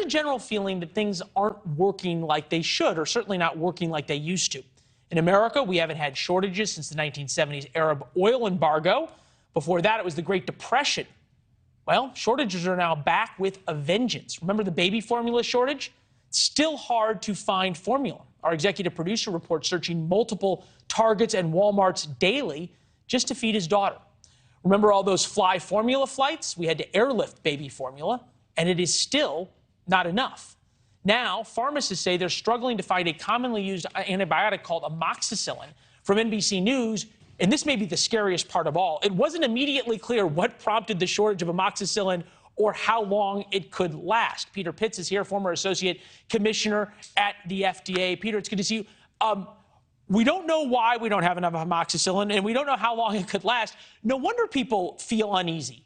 a general feeling that things aren't working like they should, or certainly not working like they used to. In America, we haven't had shortages since the 1970s Arab oil embargo. Before that, it was the Great Depression. Well, shortages are now back with a vengeance. Remember the baby formula shortage? It's still hard to find formula. Our executive producer reports searching multiple Targets and Walmarts daily just to feed his daughter. Remember all those fly formula flights? We had to airlift baby formula, and it is still not enough. Now, pharmacists say they're struggling to find a commonly used antibiotic called Amoxicillin. From NBC News, and this may be the scariest part of all, it wasn't immediately clear what prompted the shortage of Amoxicillin or how long it could last. Peter Pitts is here, former associate commissioner at the FDA. Peter, it's good to see you. We don't know why we don't have enough Amoxicillin, and we don't know how long it could last. No wonder people feel uneasy.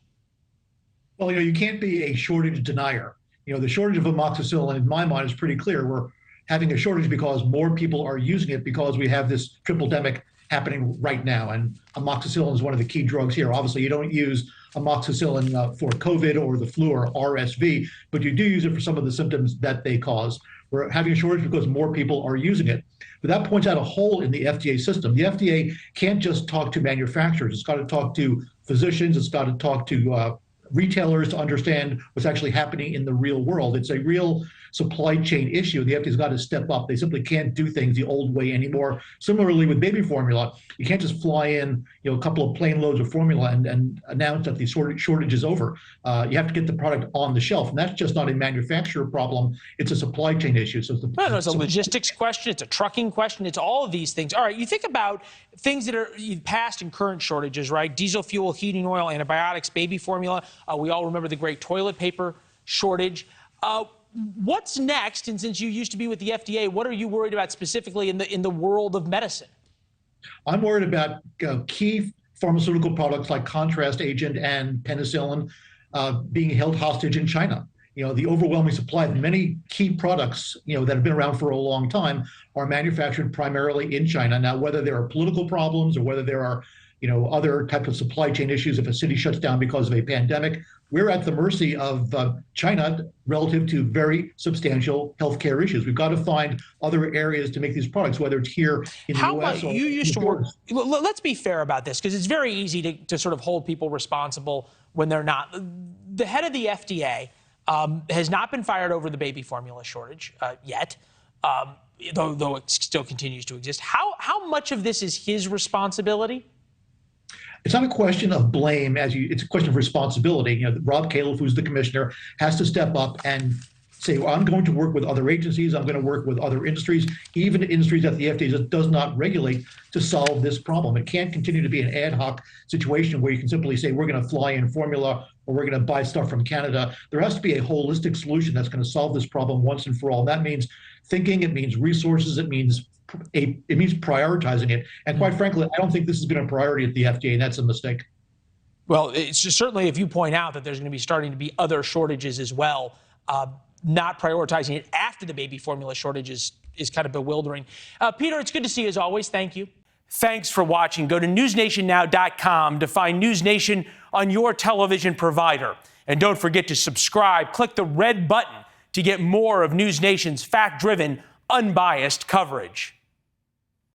Well, you can't be a shortage denier. The shortage of Amoxicillin, in my mind, is pretty clear. We're having a shortage because more people are using it because we have this triple-demic happening right now. And amoxicillin is one of the key drugs here. Obviously, you don't use amoxicillin for COVID or the flu or RSV, but you do use it for some of the symptoms that they cause. We're having a shortage because more people are using it. But that points out a hole in the FDA system. The FDA can't just talk to manufacturers. It's got to talk to physicians. It's got to talk to retailers to understand what's actually happening in the real world. It's a real supply chain issue. The FDA's got to step up. They simply can't do things the old way anymore. Similarly with baby formula, you can't just fly in, a couple of plane loads of formula and announce that the shortage is over. You have to get the product on the shelf, and that's just not a manufacturer problem. It's a supply chain issue. So it's a logistics question. It's a trucking question. It's all of these things. All right, you think about things that are past and current shortages, right? Diesel fuel, heating oil, antibiotics, baby formula. We all remember the great toilet paper shortage. What's next? And since you used to be with the FDA, what are you worried about specifically in the world of medicine? I'm worried about key pharmaceutical products like contrast agent and penicillin being held hostage in China. The overwhelming supply of many key products, that have been around for a long time are manufactured primarily in China. Now, whether there are political problems or whether there are other types of supply chain issues, if a city shuts down because of a pandemic, we're at the mercy of China relative to very substantial healthcare issues. We've got to find other areas to make these products, whether it's here in the U.S. or you used to work. Let's be fair about this, because it's very easy to sort of hold people responsible when they're not. The head of the FDA has not been fired over the baby formula shortage yet, though it still continues to exist. How much of this is his responsibility? It's not a question of blame, it's a question of responsibility. Rob Califf, who's the commissioner, has to step up and say, well, I'm going to work with other agencies, I'm going to work with other industries, even industries that the FDA does not regulate, to solve this problem. It can't continue to be an ad hoc situation where you can simply say, we're going to fly in formula or we're going to buy stuff from Canada. There has to be a holistic solution that's going to solve this problem once and for all. And that means thinking, it means resources, it means prioritizing it. And quite frankly, I don't think this has been a priority at the FDA, and that's a mistake. Well, it's just certainly if you point out that there's going to be starting to be other shortages as well, not prioritizing it after the baby formula shortage is kind of bewildering. Peter, it's good to see you as always. Thank you. Thanks for watching. Go to newsnationnow.com to find NewsNation on your television provider. And don't forget to subscribe. Click the red button to get more of NewsNation's fact-driven, unbiased coverage.